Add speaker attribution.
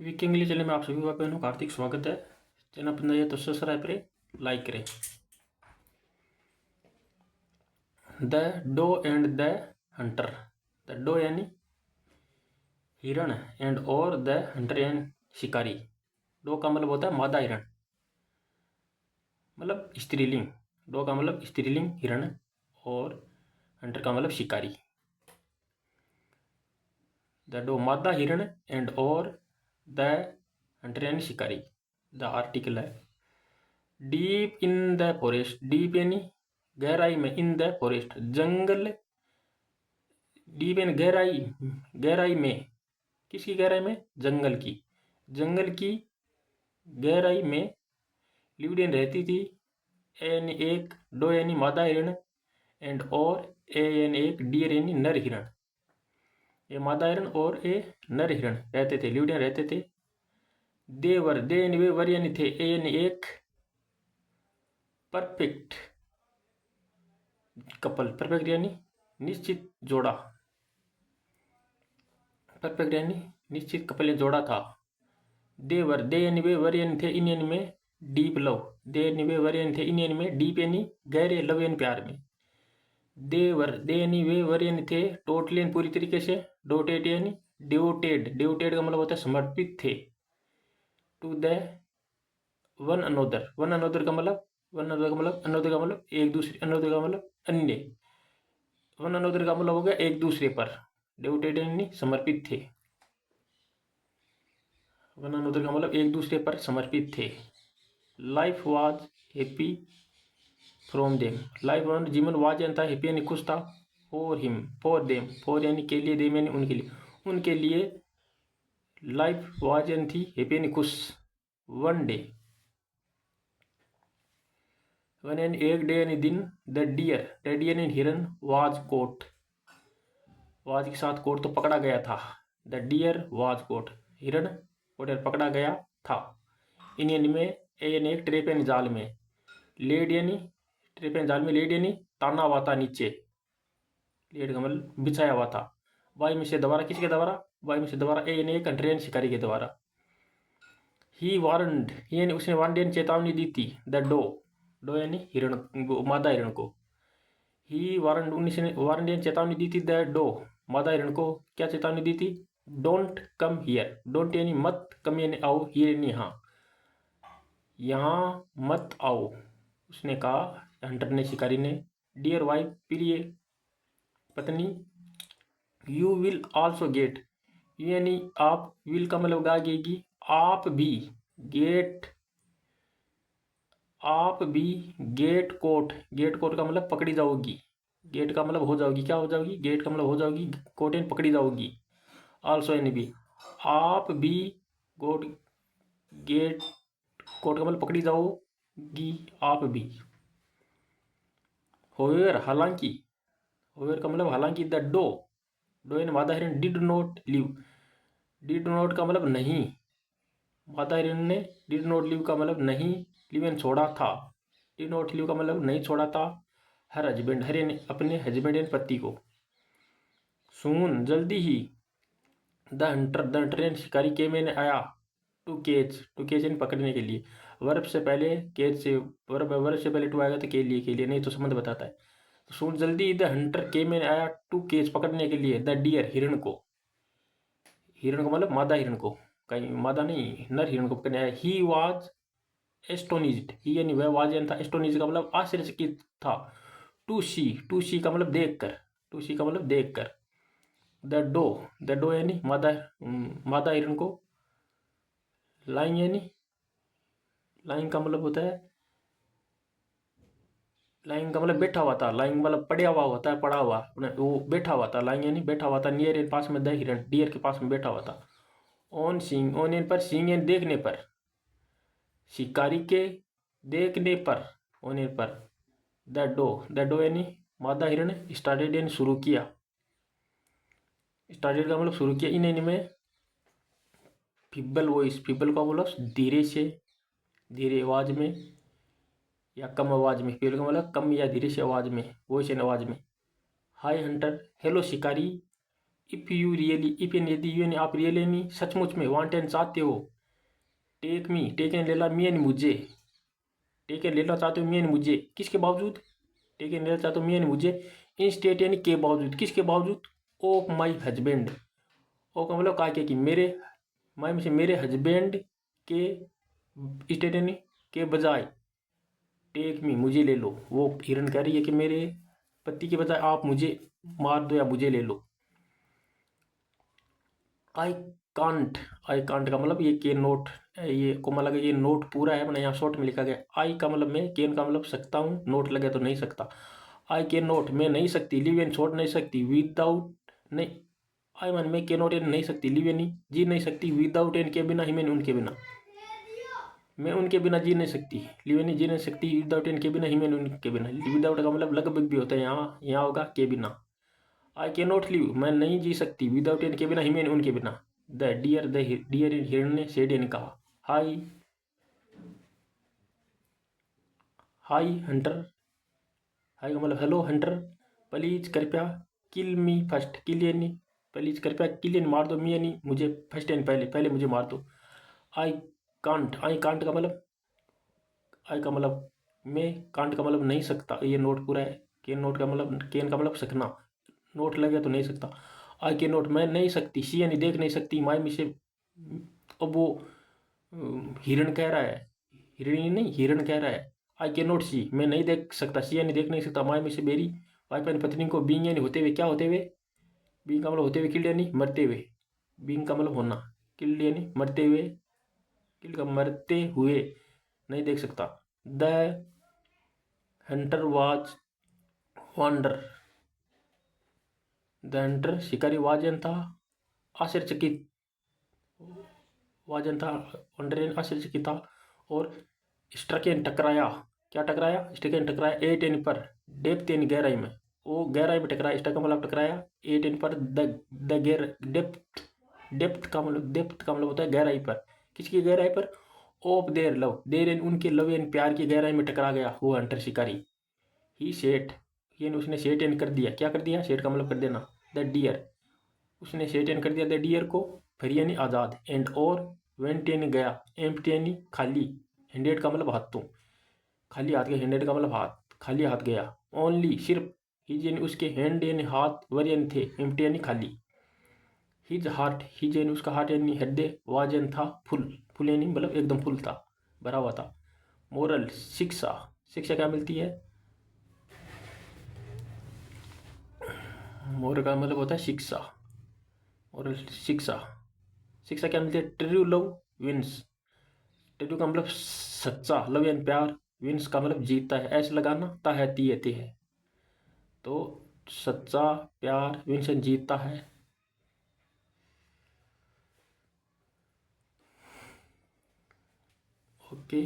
Speaker 1: Week English channel में आप सभी भाई बहनों का हार्दिक स्वागत है। चैनल पर नए तो सब्सक्राइब करें, लाइक करें। The doe and the hunter. The doe यानी हिरण एंड और द हंटर यानी शिकारी। डो का मतलब होता है मादा हिरण, मतलब स्त्रीलिंग। डो का मतलब स्त्रीलिंग हिरण और हंटर का मतलब शिकारी। द डो मादा हिरण एंड और द हंटर यानी शिकारी। द आर्टिकल है deep in the forest. Deep यानी गहराई में, in the forest jungle. Deep यानी गहराई, गहराई में। किसकी गहराई में? जंगल की। जंगल की गहराई में लिवडेन रहती थी। एन एक डो यानी मादा हिरण एंड और ए यानी एक डियर यानी नर हिरण। ये मादा हिरण और ए नर हिरण रहते थे, लिवडेन रहते थे। देवर दे यानी वे, वर यानी थे, ए यानी एक। परफेक्ट कपल, परफेक्ट यानी निश्चित जोड़ा। परफेक्ट यानी निश्चित कपल जोड़ा था। देवर दे यानी वे, वर यानी थे, इन यानी में डीप लव। दे यानी वे, वर यानी थे, इन यानी में डीप यानी गहरे, लव यानी प्यार में। देवर दे यानी वे, वर यानी थे, टोटली यानी पूरी तरीके से। डोटेड यानी डिवोटेड। डिवोटेड का मतलब होता है समर्पित थे। To the one another. One another का मतलब, वन अनोदर का मतलब, अनोदर का मतलब एक दूसरे, अनोदर का मतलब अन्य। वन अनोदर का मतलब हो गया एक दूसरे पर। डिवोटेड यानी समर्पित थे। वन अनोदर का मतलब एक दूसरे पर समर्पित थे। Life was happy from them. Life जीवन वाज यानी था, हैप्पी यानी खुश था। For him, for them, for यानी के लिए, देम यानी उनके लिए, उनके लिए। लाइफ वाज यानी थी, हैप्पी यानी खुश। वन डे, वन यानी एक, डे यानी दिन। द डियर, द डियर यानी हिरन। वाज कोट, वाज के साथ कोट तो पकड़ा गया था। द डियर वाज कोट, हिरन कोट पकड़ा गया था। इन यानी में, ए यानी एक, ट्रेप यानी जाल में। लेड यानी ट्रेप यानी जाल में, लेड यानी ताना हुआ था नीचे। लेड का मतलब बिछाया हुआ था। वाई में से दोबारा, किसके द्वारा? वाई में से दोबारा, ए यानी एक, ट्रेन शिकारी के द्वारा। ही वारंड, यानी उसने वारंट यानी चेतावनी दी थी। द डो, डो यानी हिरण, मादा हिरण को। ही वारंट, उसने वारंट यानी चेतावनी दी थी। द डो, मादा हिरण को क्या चेतावनी दी थी? Don't come here. डोंट यानी मत, कम यानी आओ, हियर यानी यहाँ। यहाँ मत आओ, उसने कहा, हंटर ने, शिकारी ने। डियर वाइफ, प्रिय पत्नी। यू विल ऑल्सो गेट, यानी आप, विल का मतलब गागेगी, आप भी। गेट, आप भी। गेट कोट, गेट कोट का मतलब पकड़ी जाओगी। गेट का मतलब हो जाओगी, क्या हो जाओगी? गेट का मतलब हो जाओगी, कोट यानी पकड़ी जाओगी। ऑल्सो यानी भी। आप भी गोट, गेट कोट का मतलब पकड़ी जाओगी, आप भी। होवेर हालांकि, होवेर का मतलब हालांकि। द डो, डो यानी मादा हिरन। Did not live, did not का मतलब नहीं। मादा हिरन ने डिड नॉट लिव का मतलब नहीं, लिव यानी छोड़ा था। डिड नॉट लिव का मतलब नहीं छोड़ा था। हर हस्बैंड, हर यानी अपने हस्बैंड यानी पति को। सून जल्दी ही। द हंटर, द हंटर यानी शिकारी के मैंने आया। टू केच, टू केच यानी पकड़ने के लिए। वर्ब से पहले केच से, वर्ब से पहले टू आएगा तो के लिए नहीं तो संबंध बताता है। तो सुन जल्दी, द हंटर के मैंने आया टू केच पकड़ने के लिए। द डियर हिरण को, हिरण को मतलब मादा हिरण को, कहीं मादा नहीं, नर हिरण को पकड़ने आया। ही वॉज एस्टोनिज्ड, ही यानी वह, वाज यानी था, एस्टोनिज्ड का मतलब आश्चर्यचकित था। टू सी, टू सी का मतलब देख कर, टू सी का मतलब देख कर। द डो, द डो यानी मादा, मादा हिरण को। लाइंग यानी, लाइंग का मतलब होता है, लाइंग का मतलब बैठा हुआ था। लाइंग मतलब पड़ा हुआ होता है, पड़ा हुआ, वो बैठा हुआ था। लाइंग यानी बैठा हुआ था। नियर यानी पास में, द हिरण डियर के पास में बैठा हुआ था। ऑन सीइंग, ऑन यानी पर, सीइंग यानी देखने पर, शिकारी के देखने पर, ऑन यानी पर। द डो, द डो यानी मादा हिरण। स्टार्टेड यानी शुरू किया, स्टार्टेड का मतलब शुरू किया। इन यानी में फीबल वॉइस, फीबल का बोलो धीरे से, धीरे आवाज में या कम आवाज में। फीबल का मतलब कम या धीरे से आवाज में, वॉइस यानी आवाज में। हाय हंटर, हेलो शिकारी। इफ़ यू रियली, इफ यानी यदि, यू यानी आप, रियली यानी सचमुच में, वांट एंड चाहते हो, टेक मी, टेक एंड लेला, मी यानी मुझे, टेक एंड लेना चाहते हो मी यानी मुझे, किसके बावजूद, टेक एंड लेना चाहते हो मी यानी मुझे, इंस्टेट यानी के बावजूद, किसके बावजूद, ऑफ माई हस्बैंड, ओ का मतलब का कि मेरे, माई में से मेरे हस्बैंड के, स्टेट यानी के बजाय, टेक मी मुझे ले लो, वो हिरन कह रही है कि मेरे पति के बजाय आप मुझे मार दो या मुझे ले लो। आई कांट, आई कांट का मतलब ये के नोट, ये कोमा लगे, ये नोट पूरा है मैंने यहाँ शॉर्ट में लिखा गया। आई का मतलब मैं, केन का मतलब सकता हूँ, नोट लगे तो नहीं सकता। आई कैन नोट मैं नहीं सकती, लिव एन छोड़ नहीं सकती, विदाउट नहीं, आई मान मैं कैन नोट एन नहीं सकती, लिव एन जी नहीं सकती, विदाउट एन के बिना, ही मैंने उनके बिना, मैं उनके बिना जी नहीं सकती, लिव एन जी नहीं सकती, विदाउट एन के बिना, ही मैंने उनके बिना, विदाउट का मतलब लगभग भी होता है, यहाँ होगा के बिना। आई कैन नॉट लिव मैं नहीं जी सकती, विदाउट एन के बिना, ही मैंने उनके बिना। द डियर हिरण ने सेड ने कहा। हाई, हाई हंटर, हाई का मतलब हेलो हंटर, प्लीज कृपया, किल मी फर्स्ट, किल यानी प्लीज कृपया, किल यानी मार दो, मी यानी मुझे, फर्स्ट यानी पहले, पहले मुझे मार दो। आई कांट, आई कांट का मतलब, आई का मतलब मैं, कांट का मतलब नहीं सकता, ये नोट पूरा है। केन नोट का मतलब, केन का मतलब सकना, नोट लगे तो नहीं सकता। आई के नोट मैं नहीं सकती, सी यानी देख नहीं सकती, माई में से, अब वो हिरण कह रहा है, हिरणी नहीं हिरण कह रहा है। आई कैन नॉट सी मैं नहीं देख सकता, सी यानी देख नहीं सकता, माई में से मेरी, वाइफ यानी पत्नी को, बीइंग यानी होते हुए, क्या होते हुए, बीइंग का मतलब होते हुए, किल्ड यानी मरते हुए, बीइंग का मतलब होना, किल्ड यानी मरते हुए, किल्ड का मरते हुए नहीं देख सकता। The Hunter was wonder, the Hunter शिकारी वाजन था, आश्चर्यचकित, वाजन था, वंडर आश्चर्यचकित था, और स्ट्रकेन टकराया, क्या टकराया, स्ट्रकेन टकराया, एट एन पर, डेप्थ यानी गहराई में, वो गहराई में टकराया, स्ट्रक का मतलब टकराया, एट एन पर, द गहर डेप्थ, डेप्थ का मतलब होता है गहराई पर, किसकी गहराई पर, ऑफ देयर लव, देर एन उनके लव एन प्यार की गहराई में टकरा गया वो हंटर शिकारी। ही सेट, यानी उसने सेट एन कर दिया, क्या कर दिया, सेट का मतलब कर देना, द डियर, उसने सेट एन कर दिया द डियर को, फिर यानी आज़ाद, एंड और, वेंट यानी गया, एम्प्टी यानी खाली, हैंडेड का मतलब हाथों, खाली हाथ गया, हैंडेड का मतलब हाथ, खाली हाथ गया, ओनली सिर्फ, हिज यानी उसके, हैंड यानी हाथ, वर यानी थे, एम्प्टी यानी खाली, हिज हार्ट, हिज यानी उसका हार्ट यानी हृदय, वाज यानी था, फुल, फुल यानी मतलब एकदम फुल था, भरा हुआ था। मोरल शिक्षा, शिक्षा क्या मिलती है, मोरल का मतलब होता है शिक्षा, मोरल शिक्षा, शिक्षा क्या मिलती है, ट्रू लव विंस, ट्रू का मतलब सच्चा, लव यानी प्यार, विंस का मतलब जीतता है, ऐसे लगाना, ता है ती है, ते है, तो सच्चा प्यार विंस जीतता है। ओके।